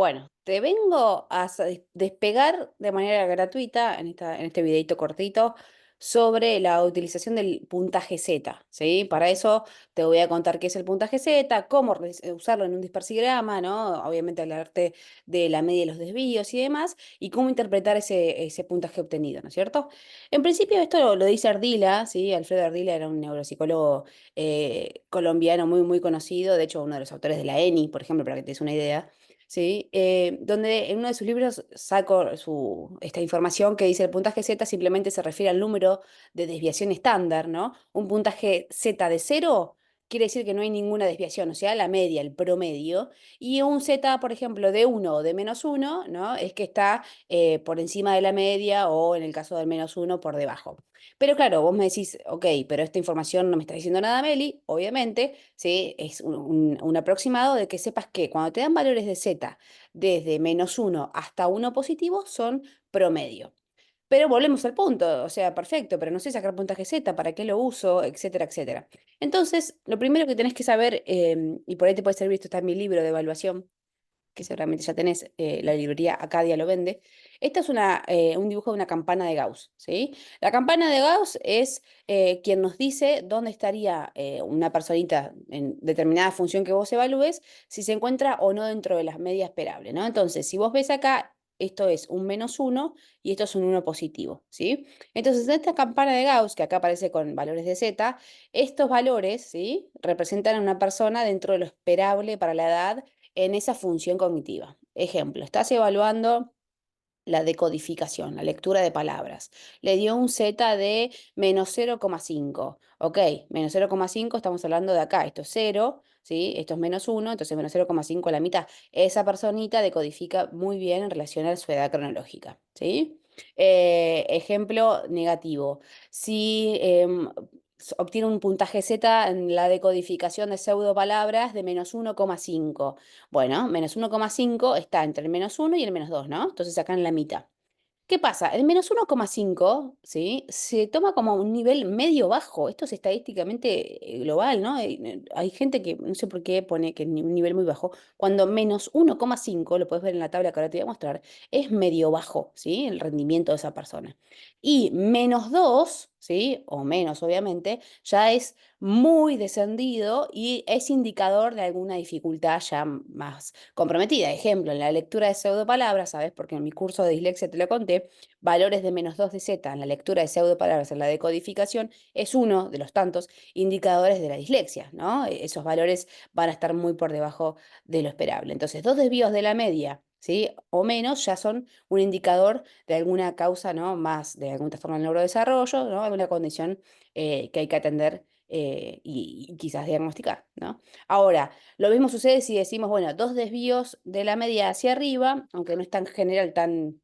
Bueno, te vengo a despegar de manera gratuita en este videito cortito sobre la utilización del puntaje Z, ¿sí? Para eso te voy a contar qué es el puntaje Z, cómo usarlo en un dispersigrama, ¿no? Obviamente hablarte de la media y los desvíos y demás, y cómo interpretar ese puntaje obtenido, ¿no es cierto? En principio esto lo dice Ardila, ¿sí? Alfredo Ardila era un neuropsicólogo colombiano muy conocido, de hecho uno de los autores de la ENI, por ejemplo, para que te des una idea. ¿Sí? Donde en uno de sus libros saco esta información que dice el puntaje Z simplemente se refiere al número de desviación estándar, ¿no? Un puntaje Z de cero quiere decir que no hay ninguna desviación, o sea, la media, el promedio, y un Z, por ejemplo, de uno o de menos uno, ¿no? Es que está por encima de la media o en el caso del menos uno por debajo. Pero claro, vos me decís, ok, pero esta información no me está diciendo nada, Meli, obviamente, ¿sí? Es un aproximado de que sepas que cuando te dan valores de Z desde menos uno hasta uno positivo son promedio. Pero volvemos al punto, o sea, perfecto, pero no sé sacar puntaje Z, ¿para qué lo uso? Etcétera, etcétera. Entonces, lo primero que tenés que saber, y por ahí te puede servir, esto está en mi libro de evaluación, que seguramente ya tenés, la librería Acadia lo vende. Esta es un dibujo de una campana de Gauss, ¿sí? La campana de Gauss es quien nos dice dónde estaría una personita en determinada función que vos evalúes, si se encuentra o no dentro de la media esperable, ¿no? Entonces, si vos ves acá, esto es un menos uno y esto es un uno positivo, ¿sí? Entonces, en esta campana de Gauss, que acá aparece con valores de Z, estos valores, ¿sí? Representan a una persona dentro de lo esperable para la edad en esa función cognitiva. Ejemplo, estás evaluando la decodificación, la lectura de palabras. Le dio un Z de menos 0,5. Ok, menos 0,5 estamos hablando de acá. Esto es 0, ¿sí? Esto es menos uno, entonces menos 0,5 a la mitad. Esa personita decodifica muy bien en relación a su edad cronológica, ¿sí? Ejemplo negativo. Si obtiene un puntaje Z en la decodificación de pseudopalabras de menos 1,5. Bueno, menos 1,5 está entre el menos uno y el menos 2, ¿no? Entonces acá en la mitad. ¿Qué pasa? El menos 1,5, ¿sí? Se toma como un nivel medio bajo. Esto es estadísticamente global, ¿no? Hay gente que no sé por qué pone que un nivel muy bajo, cuando menos 1,5, lo puedes ver en la tabla que ahora te voy a mostrar, es medio bajo, ¿sí? El rendimiento de esa persona. Y menos 2, ¿sí? O menos, obviamente, ya es muy descendido y es indicador de alguna dificultad ya más comprometida. Ejemplo, en la lectura de pseudopalabras, ¿sabes? Porque en mi curso de dislexia te lo conté, valores de menos 2 de Z en la lectura de pseudopalabras en la decodificación es uno de los tantos indicadores de la dislexia, ¿no? Esos valores van a estar muy por debajo de lo esperable. Entonces, dos desvíos de la media, ¿sí? O menos ya son un indicador de alguna causa, ¿no? Más de algún trastorno del neurodesarrollo, ¿no? Alguna condición que hay que atender y quizás diagnosticar, ¿no? Ahora, lo mismo sucede si decimos, bueno, dos desvíos de la media hacia arriba, aunque no es tan general, tan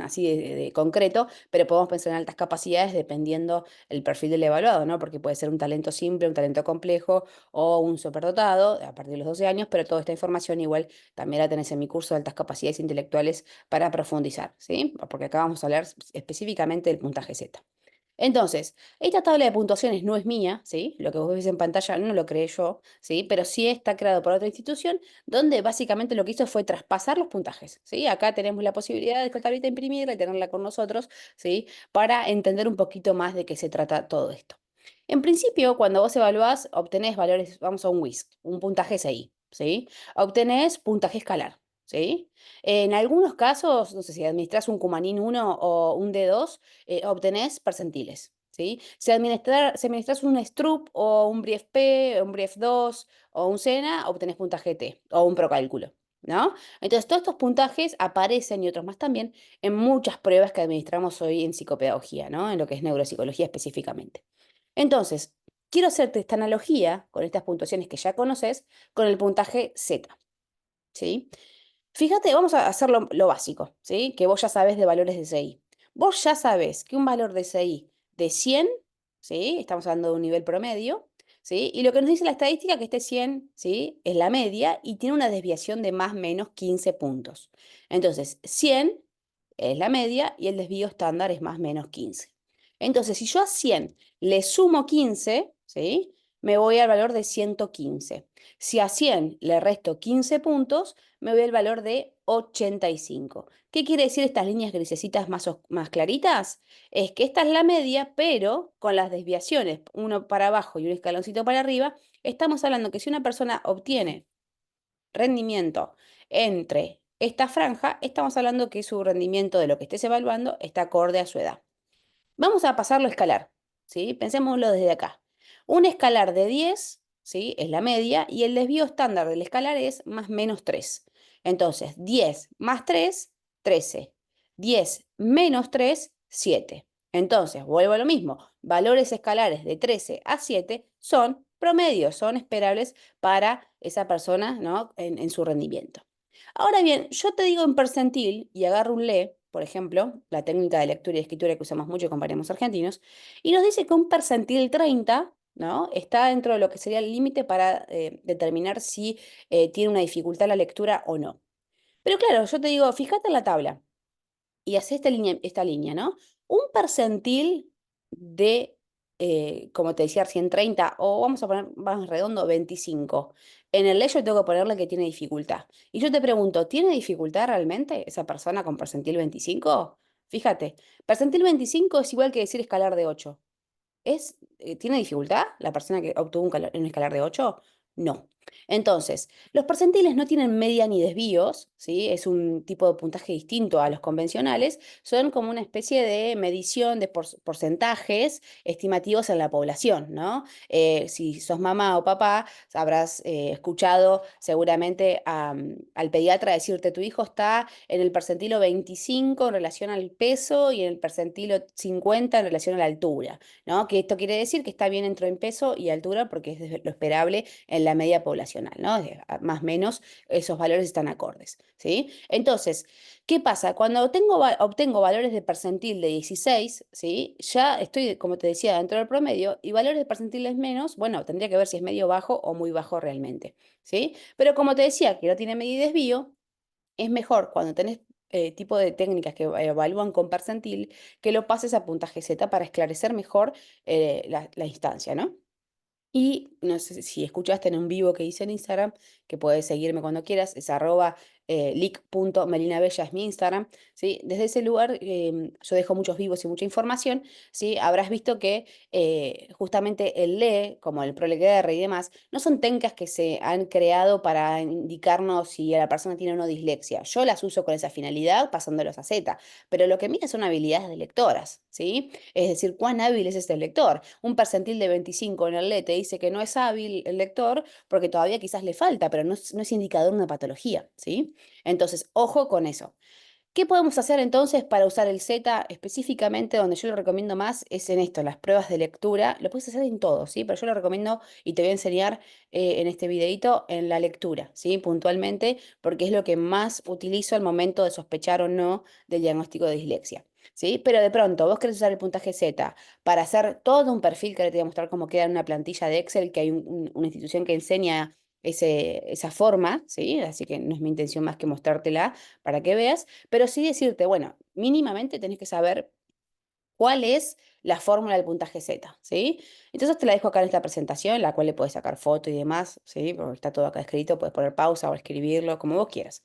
así de concreto, pero podemos pensar en altas capacidades dependiendo el perfil del evaluado, ¿no? Porque puede ser un talento simple, un talento complejo o un superdotado a partir de los 12 años, pero toda esta información igual también la tenés en mi curso de altas capacidades intelectuales para profundizar, ¿sí? Porque acá vamos a hablar específicamente del puntaje Z. Entonces, esta tabla de puntuaciones no es mía, ¿sí? Lo que vos ves en pantalla no lo creé yo, ¿sí? Pero sí está creado por otra institución donde básicamente lo que hizo fue traspasar los puntajes, ¿sí? Acá tenemos la posibilidad de esta tablita imprimirla y tenerla con nosotros, ¿sí? Para entender un poquito más de qué se trata todo esto. En principio, cuando vos evaluás, obtenés valores, vamos a un WISC, un puntaje SI, ¿sí? Obtenés puntaje escalar, ¿sí? En algunos casos, no sé si administras un Cumanín 1 o un D2, obtenés percentiles, ¿sí? Si administras un Stroop o un Brief P, un Brief 2 o un SENA, obtenés puntaje T o un procálculo, ¿no? Entonces, todos estos puntajes aparecen y otros más también en muchas pruebas que administramos hoy en psicopedagogía, ¿no? En lo que es neuropsicología específicamente. Entonces, quiero hacerte esta analogía con estas puntuaciones que ya conoces con el puntaje Z, ¿sí? Fíjate, vamos a hacer lo básico, ¿sí? Que vos ya sabés de valores de CI. Vos ya sabés que un valor de CI de 100, ¿sí? Estamos hablando de un nivel promedio, ¿sí? Y lo que nos dice la estadística que este 100, ¿sí? Es la media y tiene una desviación de más o menos 15 puntos. Entonces, 100 es la media y el desvío estándar es más o menos 15. Entonces, si yo a 100 le sumo 15, ¿sí? me voy al valor de 115. Si a 100 le resto 15 puntos, me voy al valor de 85. ¿Qué quiere decir estas líneas grisecitas más claritas? Es que esta es la media, pero con las desviaciones, uno para abajo y un escaloncito para arriba, estamos hablando que si una persona obtiene rendimiento entre esta franja, estamos hablando que su rendimiento de lo que estés evaluando está acorde a su edad. Vamos a pasarlo a escalar, ¿sí? Pensémoslo desde acá. Un escalar de 10, ¿sí? Es la media y el desvío estándar del escalar es más menos 3. Entonces, 10 más 3, 13. 10 menos 3, 7. Entonces, vuelvo a lo mismo. Valores escalares de 13 a 7 son promedios, son esperables para esa persona, ¿no? en su rendimiento. Ahora bien, yo te digo en percentil y agarro un LE, por ejemplo, la técnica de lectura y escritura que usamos mucho con baremos argentinos, y nos dice que un percentil 30, ¿no? Está dentro de lo que sería el límite para determinar si tiene una dificultad la lectura o no. Pero claro, yo te digo, fíjate en la tabla y hace esta línea, ¿no? Un percentil de, como te decía, 130 o vamos a poner más redondo, 25. En el ley yo tengo que ponerle que tiene dificultad. Y yo te pregunto, ¿tiene dificultad realmente esa persona con percentil 25? Fíjate, percentil 25 es igual que decir escalar de 8. ¿Tiene dificultad la persona que obtuvo un escalar de 8? No. Entonces, los percentiles no tienen media ni desvíos, ¿sí? Es un tipo de puntaje distinto a los convencionales, son como una especie de medición de porcentajes estimativos en la población, ¿no? Si sos mamá o papá, habrás escuchado seguramente al pediatra decirte tu hijo está en el percentilo 25 en relación al peso y en el percentilo 50 en relación a la altura. ¿No? Que esto quiere decir que está bien en peso y altura porque es lo esperable en la media poblacional, ¿no? Más o menos esos valores están acordes, ¿sí? Entonces, ¿qué pasa? Cuando obtengo valores de percentil de 16, ¿sí? Ya estoy, como te decía, dentro del promedio y valores de percentiles menos, bueno, tendría que ver si es medio bajo o muy bajo realmente, ¿sí? Pero como te decía, que no tiene medio y desvío, es mejor cuando tenés tipo de técnicas que evalúan con percentil, que lo pases a puntaje Z para esclarecer mejor la instancia, ¿no? Y no sé si escuchaste en un vivo que hice en Instagram, que puedes seguirme cuando quieras, es arroba lic.melinabella es mi Instagram, ¿sí? Desde ese lugar yo dejo muchos vivos y mucha información, ¿sí? Habrás visto que justamente el LE, como el ProLGR y demás, no son técnicas que se han creado para indicarnos si la persona tiene o no dislexia. Yo las uso con esa finalidad, pasándolos a Z, pero lo que mira son habilidades de lectoras, ¿sí? Es decir, cuán hábil es este lector. Un percentil de 25 en el LE te dice que no es hábil el lector porque todavía quizás le falta, pero no es indicador de una patología, ¿sí? Entonces, ojo con eso. ¿Qué podemos hacer entonces para usar el Z específicamente? Donde yo lo recomiendo más es en esto, las pruebas de lectura. Lo puedes hacer en todo, ¿sí? Pero yo lo recomiendo y te voy a enseñar en este videito en la lectura, ¿sí? Puntualmente, porque es lo que más utilizo al momento de sospechar o no del diagnóstico de dislexia, ¿sí? Pero de pronto vos querés usar el puntaje Z para hacer todo un perfil que ahora te voy a mostrar cómo queda en una plantilla de Excel, que hay una institución que enseña esa forma, ¿sí? Así que no es mi intención más que mostrártela para que veas, pero sí decirte, bueno, mínimamente tenés que saber cuál es la fórmula del puntaje Z, ¿sí? Entonces te la dejo acá en esta presentación, la cual le puedes sacar foto y demás, ¿sí? Porque está todo acá escrito, puedes poner pausa o escribirlo, como vos quieras.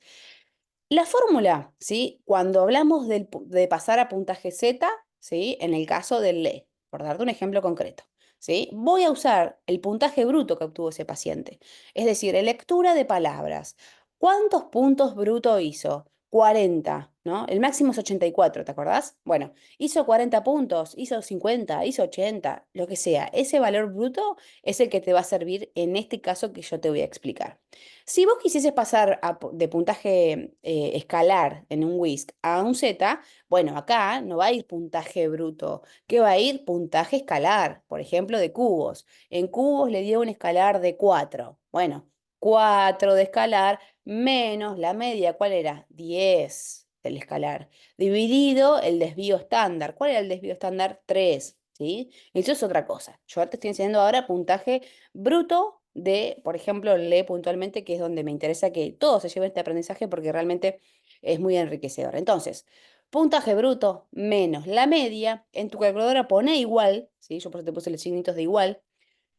La fórmula, ¿sí? Cuando hablamos de pasar a puntaje Z, ¿sí? En el caso del LE, por darte un ejemplo concreto, ¿sí? Voy a usar el puntaje bruto que obtuvo ese paciente, es decir, en lectura de palabras. ¿Cuántos puntos bruto hizo? 40, ¿no? El máximo es 84, ¿te acordás? Bueno, hizo 40 puntos, hizo 50, hizo 80, lo que sea. Ese valor bruto es el que te va a servir en este caso que yo te voy a explicar. Si vos quisieses pasar de puntaje escalar en un Whisk a un Z, bueno, acá no va a ir puntaje bruto, que va a ir puntaje escalar, por ejemplo, de cubos. En cubos le dio un escalar de 4. Bueno, 4 de escalar menos la media, ¿cuál era? 10 del escalar. Dividido el desvío estándar. ¿Cuál era el desvío estándar? 3. ¿Sí? Eso es otra cosa. Yo te estoy enseñando ahora puntaje bruto de, por ejemplo, lee puntualmente, que es donde me interesa que todos se lleven este aprendizaje porque realmente es muy enriquecedor. Entonces, puntaje bruto menos la media, en tu calculadora pone igual, ¿sí? Yo por eso te puse los signitos de igual,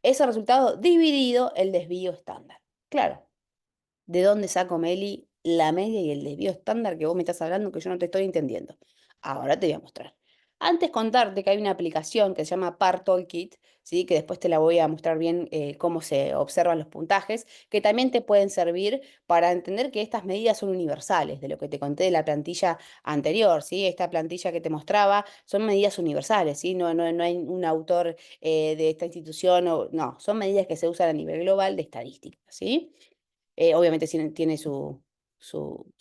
Ese resultado dividido el desvío estándar. Claro. ¿De dónde saco, Meli, la media y el desvío estándar que vos me estás hablando que yo no te estoy entendiendo? Ahora te voy a mostrar. Antes contarte que hay una aplicación que se llama Toolkit, ¿sí? Que después te la voy a mostrar bien cómo se observan los puntajes, que también te pueden servir para entender que estas medidas son universales, de lo que te conté de la plantilla anterior, ¿sí? Esta plantilla que te mostraba son medidas universales, ¿sí? No hay un autor de esta institución, no, son medidas que se usan a nivel global de estadística, ¿sí? Obviamente tiene su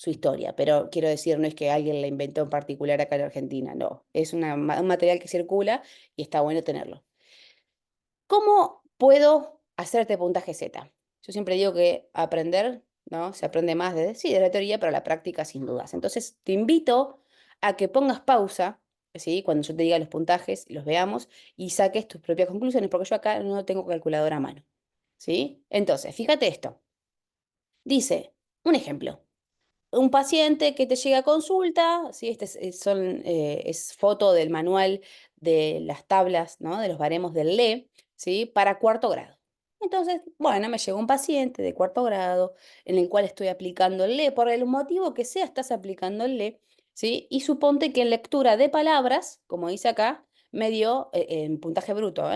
historia, pero quiero decir, no es que alguien la inventó en particular acá en Argentina, no, es un material que circula y está bueno tenerlo. ¿Cómo puedo hacerte puntaje Z? Yo siempre digo que aprender, ¿no? Se aprende más sí, de la teoría, pero la práctica sin dudas. Entonces, te invito a que pongas pausa, ¿sí? Cuando yo te diga los puntajes, los veamos y saques tus propias conclusiones, porque yo acá no tengo calculadora a mano, ¿sí? Entonces, fíjate esto. Dice, un ejemplo, un paciente que te llega a consulta, ¿sí? Es foto del manual de las tablas, ¿no? De los baremos del LE, ¿sí? Para cuarto grado. Entonces, bueno, me llegó un paciente de cuarto grado en el cual estoy aplicando el LE, por el motivo que sea, estás aplicando el LE, ¿sí? Y suponte que en lectura de palabras, como dice acá, me dio, en puntaje bruto,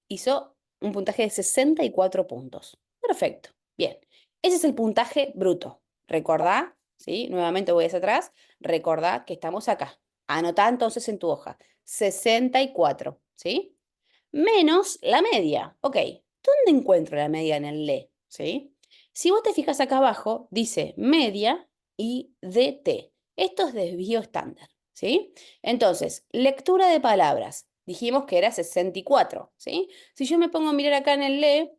hizo un puntaje de 64 puntos. Perfecto, bien. Ese es el puntaje bruto. Recordá, ¿sí? Nuevamente voy hacia atrás. Recordá que estamos acá. Anotá entonces en tu hoja. 64, ¿sí? Menos la media. Ok, ¿dónde encuentro la media en el LE? ¿Sí? Si vos te fijas acá abajo, dice media y DT. Esto es desvío estándar, ¿sí? Entonces, lectura de palabras. Dijimos que era 64, ¿sí? Si yo me pongo a mirar acá en el LE,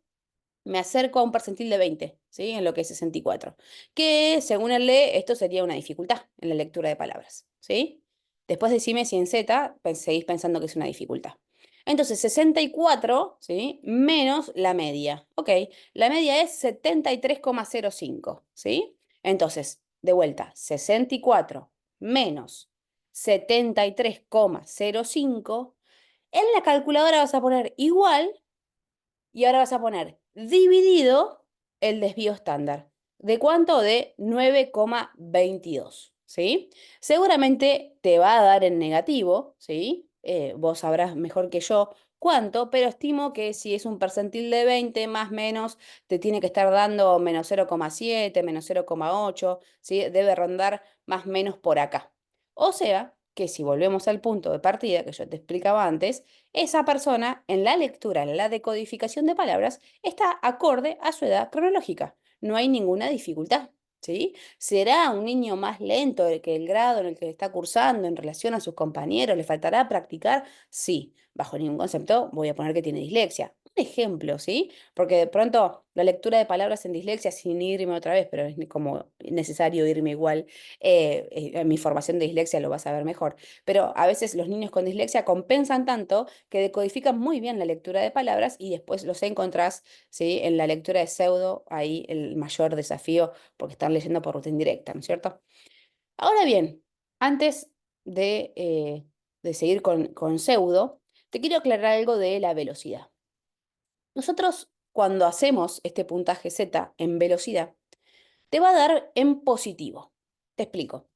me acerco a un percentil de 20, ¿sí? En lo que es 64. Que según el LE, esto sería una dificultad en la lectura de palabras, ¿sí? Después decime si en Z seguís pensando que es una dificultad. Entonces, 64, ¿sí? Menos la media. Ok, la media es 73,05, ¿sí? Entonces, de vuelta, 64 menos 73,05. En la calculadora vas a poner igual y ahora vas a poner dividido el desvío estándar. ¿De cuánto? De 9,22, ¿sí? Seguramente te va a dar en negativo, ¿sí? Vos sabrás mejor que yo cuánto, pero estimo que si es un percentil de 20, más o menos, te tiene que estar dando menos 0,7, menos 0,8, ¿sí? Debe rondar más o menos por acá. O sea, que si volvemos al punto de partida que yo te explicaba antes, esa persona en la lectura, en la decodificación de palabras, está acorde a su edad cronológica. No hay ninguna dificultad, ¿sí? ¿Será un niño más lento que el grado en el que está cursando en relación a sus compañeros? ¿Le faltará practicar? Sí. Bajo ningún concepto voy a poner que tiene dislexia. Un ejemplo, ¿sí? Porque de pronto la lectura de palabras en dislexia, sin irme otra vez, pero es como necesario irme igual, en mi formación de dislexia lo vas a ver mejor, pero a veces los niños con dislexia compensan tanto que decodifican muy bien la lectura de palabras y después los encontrás, ¿sí? En la lectura de pseudo, ahí el mayor desafío porque están leyendo por ruta indirecta, ¿no es cierto? Ahora bien, antes de seguir con pseudo, te quiero aclarar algo de la velocidad. Nosotros, cuando hacemos este puntaje Z en velocidad, te va a dar en positivo. Te explico.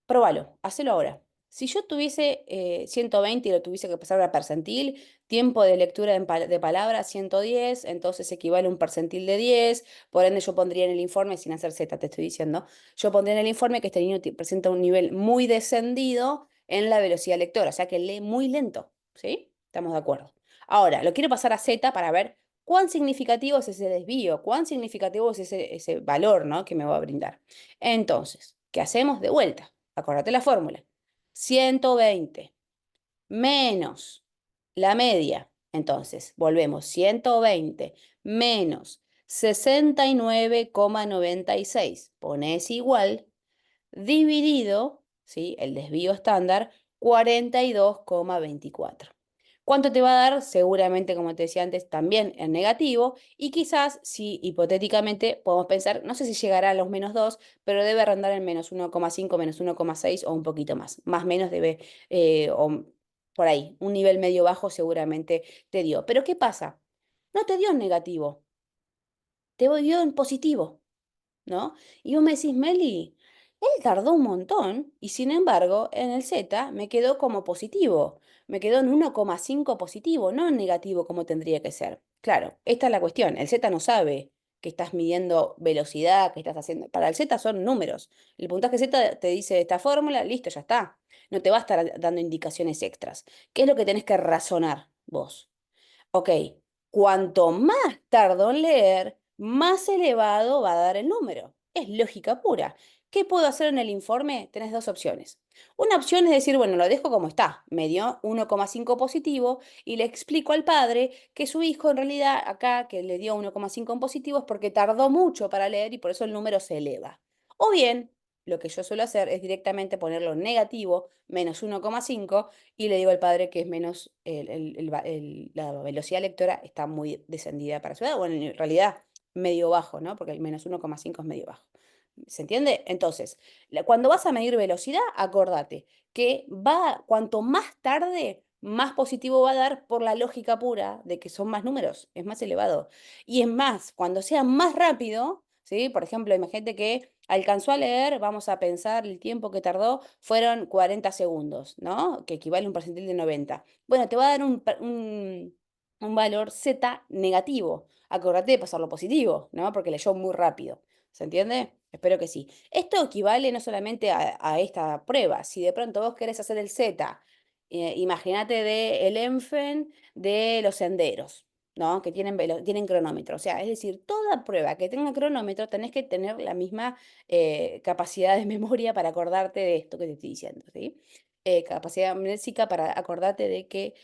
Próbalo, hacelo ahora. Si yo tuviese 120 y lo tuviese que pasar a percentil, tiempo de lectura de palabras 110, entonces equivale a un percentil de 10, por ende yo pondría en el informe, sin hacer Z, te estoy diciendo, yo pondría en el informe que este niño presenta un nivel muy descendido en la velocidad lectora, o sea que lee muy lento, ¿sí? Estamos de acuerdo. Ahora, lo quiero pasar a Z para ver cuán significativo es ese desvío, cuán significativo es ese valor, ¿no? Que me va a brindar. Entonces, ¿qué hacemos? De vuelta. Acordate la fórmula. 120 menos la media. Entonces, volvemos. 120 menos 69,96. Pones igual, dividido, ¿sí? El desvío estándar, 42,24. ¿Cuánto te va a dar? Seguramente, como te decía antes, también en negativo. Y quizás, si hipotéticamente podemos pensar, no sé si llegará a los -2, pero debe rondar en -1,5, -1,6 o un poquito más. Más o menos debe, o por ahí, un nivel medio bajo seguramente te dio. Pero ¿qué pasa? No te dio en negativo, te dio en positivo. ¿No? Y vos me decís, Meli, él tardó un montón y sin embargo en el Z me quedó como positivo, me quedó en 1,5 positivo, no en negativo como tendría que ser. Claro, esta es la cuestión, el Z no sabe que estás midiendo velocidad, que estás haciendo. Para el Z son números. El puntaje Z te dice esta fórmula, listo, ya está. No te va a estar dando indicaciones extras. ¿Qué es lo que tenés que razonar vos? Ok, cuanto más tardo en leer, más elevado va a dar el número. Es lógica pura. ¿Qué puedo hacer en el informe? Tenés dos opciones. Una opción es decir, bueno, lo dejo como está. Me dio 1,5 positivo y le explico al padre que su hijo en realidad acá, que le dio 1,5 en positivo, es porque tardó mucho para leer y por eso el número se eleva. O bien, lo que yo suelo hacer es directamente ponerlo en negativo, menos 1,5 y le digo al padre que es menos, la velocidad lectora está muy descendida para su edad, bueno, en realidad medio bajo, ¿no? Porque el menos 1,5 es medio bajo. ¿Se entiende? Entonces, cuando vas a medir velocidad, acordate que cuanto más tarde, más positivo va a dar por la lógica pura de que son más números, es más elevado. Y es más, cuando sea más rápido, ¿sí? Por ejemplo, imagínate que alcanzó a leer, vamos a pensar, el tiempo que tardó fueron 40 segundos, ¿no? Que equivale a un percentil de 90. Bueno, te va a dar un valor Z negativo. Acordate de pasarlo positivo, ¿no? Porque leyó muy rápido. ¿Se entiende? Espero que sí. Esto equivale no solamente a esta prueba. Si de pronto vos querés hacer el Z, imagínate el ENFEN de los senderos, ¿no? Que tienen cronómetro. O sea, es decir, toda prueba que tenga cronómetro tenés que tener la misma capacidad de memoria para acordarte de esto que te estoy diciendo, ¿sí? Capacidad amnésica para acordarte de que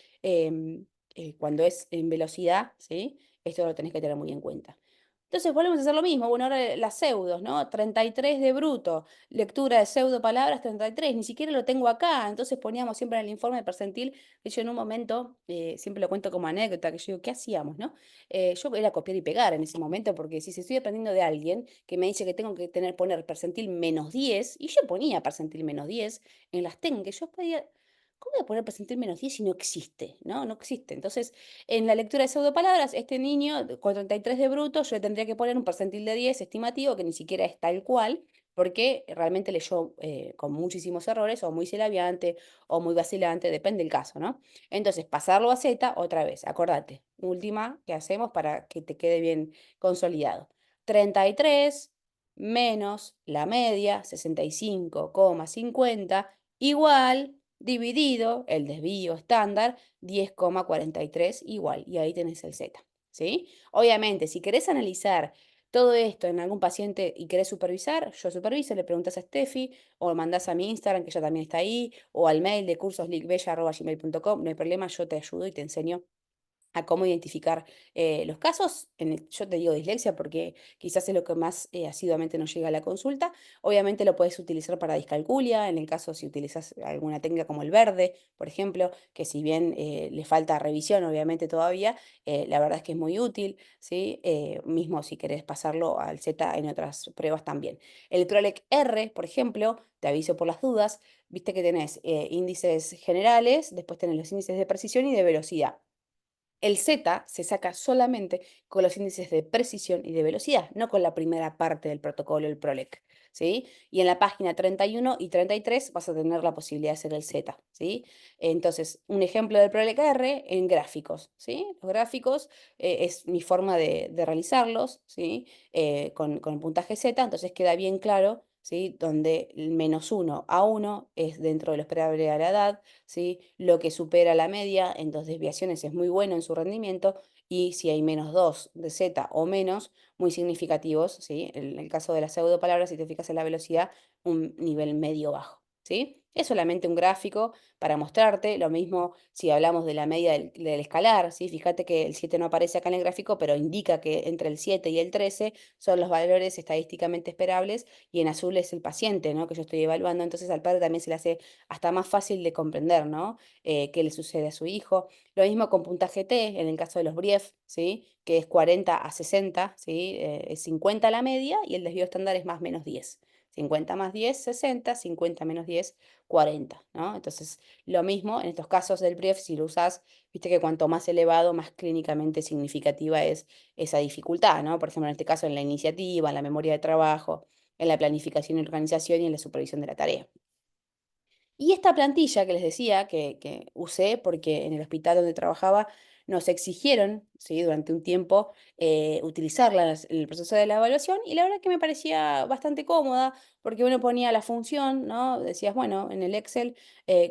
cuando es en velocidad, ¿sí? Esto lo tenés que tener muy en cuenta. Entonces volvemos a hacer lo mismo. Bueno, ahora las pseudos, ¿no? 33 de bruto, lectura de pseudo palabras 33, ni siquiera lo tengo acá. Entonces poníamos siempre en el informe percentil, que yo en un momento, siempre lo cuento como anécdota, que yo digo, ¿qué hacíamos, no? Yo era copiar y pegar en ese momento, porque si estoy aprendiendo de alguien que me dice que tengo que poner percentil -10, y yo ponía percentil -10 en las que yo podía. ¿Cómo voy a poner percentil -10 si no existe? ¿No? No existe. Entonces, en la lectura de pseudopalabras, este niño con 33 de bruto, yo le tendría que poner un percentil de 10 estimativo, que ni siquiera es tal cual, porque realmente leyó con muchísimos errores, o muy silabiante, o muy vacilante, depende del caso, ¿no? Entonces, pasarlo a Z otra vez, acordate, última que hacemos para que te quede bien consolidado. 33 menos la media, 65,50, igual dividido el desvío estándar 10,43 igual, y ahí tenés el Z, ¿sí? Obviamente, si querés analizar todo esto en algún paciente y querés supervisar, yo superviso, le preguntas a Steffi o lo mandás a mi Instagram, que ella también está ahí, o al mail de cursoslicbella@gmail.com, no hay problema, yo te ayudo y te enseño a cómo identificar los casos. Yo te digo dislexia porque quizás es lo que más asiduamente nos llega a la consulta. Obviamente lo puedes utilizar para discalculia, en el caso si utilizas alguna técnica como el verde, por ejemplo, que si bien le falta revisión, obviamente todavía, la verdad es que es muy útil, ¿sí? Mismo si querés pasarlo al Z en otras pruebas también. El PROLEC R, por ejemplo, te aviso por las dudas, viste que tenés índices generales, después tenés los índices de precisión y de velocidad. El Z se saca solamente con los índices de precisión y de velocidad, no con la primera parte del protocolo, el PROLEC, ¿sí? Y en la página 31 y 33 vas a tener la posibilidad de hacer el Z, ¿sí? Entonces, un ejemplo del PROLEC R en gráficos, ¿sí? Los gráficos es mi forma de realizarlos, ¿sí? Con el puntaje Z, entonces queda bien claro, ¿sí? Donde el -1 a 1 es dentro de lo esperable a la edad, ¿sí? Lo que supera la media en dos desviaciones es muy bueno en su rendimiento y si hay -2 de Z o menos, muy significativos, ¿sí? En el caso de las pseudopalabras, si te fijas en la velocidad, un nivel medio bajo, ¿sí? Es solamente un gráfico para mostrarte, lo mismo si hablamos de la media del escalar, ¿sí? Fíjate que el 7 no aparece acá en el gráfico, pero indica que entre el 7 y el 13 son los valores estadísticamente esperables y en azul es el paciente, ¿no? Que yo estoy evaluando, entonces al padre también se le hace hasta más fácil de comprender, ¿no? Qué le sucede a su hijo. Lo mismo con puntaje T, en el caso de los Brief, ¿sí? Que es 40 a 60, ¿sí? Es 50 la media y el desvío estándar es más menos 10. 50 más 10, 60, 50 menos 10, 40, ¿no? Entonces, lo mismo en estos casos del brief, si lo usás, viste que cuanto más elevado, más clínicamente significativa es esa dificultad, ¿no? Por ejemplo, en este caso, en la iniciativa, en la memoria de trabajo, en la planificación y organización y en la supervisión de la tarea. Y esta plantilla que les decía que usé porque en el hospital donde trabajaba nos exigieron, ¿sí? Durante un tiempo utilizarla en el proceso de la evaluación y la verdad que me parecía bastante cómoda porque uno ponía la función, ¿no? Decías, bueno, en el Excel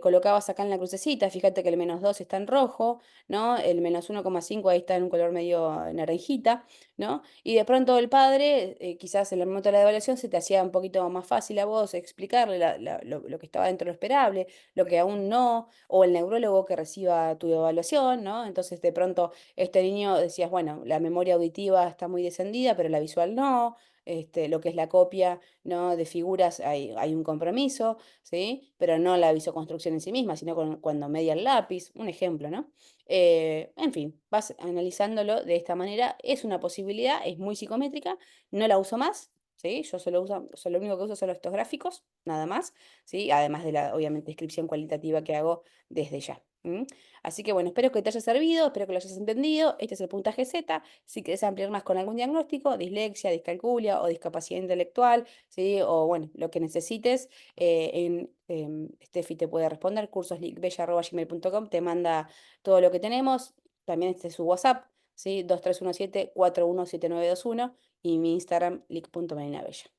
colocabas acá en la crucecita, fíjate que el -2 está en rojo, ¿no? El -1,5 ahí está en un color medio naranjita, ¿no? Y de pronto el padre, quizás en el momento de la evaluación se te hacía un poquito más fácil a vos explicarle lo que estaba dentro de lo esperable, lo que aún no, o el neurólogo que reciba tu evaluación, ¿no? Entonces de pronto este niño decías, bueno, la memoria auditiva está muy descendida, pero la visual no. Lo que es la copia, ¿no? De figuras hay un compromiso, ¿sí? Pero no la visoconstrucción en sí misma, sino cuando media el lápiz, un ejemplo, ¿no? En fin, vas analizándolo de esta manera. Es una posibilidad, es muy psicométrica, no la uso más, ¿sí? Yo lo único que uso son estos gráficos, nada más, ¿sí? Además de la, obviamente, descripción cualitativa que hago desde ya. ¿M? Así que bueno, espero que te haya servido, espero que lo hayas entendido. Este es el puntaje Z. Si quieres ampliar más con algún diagnóstico, dislexia, discalculia o discapacidad intelectual, ¿sí? O bueno, lo que necesites, Steffi te puede responder, cursoslicbella@gmail.com, te manda todo lo que tenemos. También este es su WhatsApp, ¿sí? 2317-417921 y mi Instagram, lic.melinabella.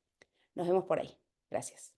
Nos vemos por ahí. Gracias.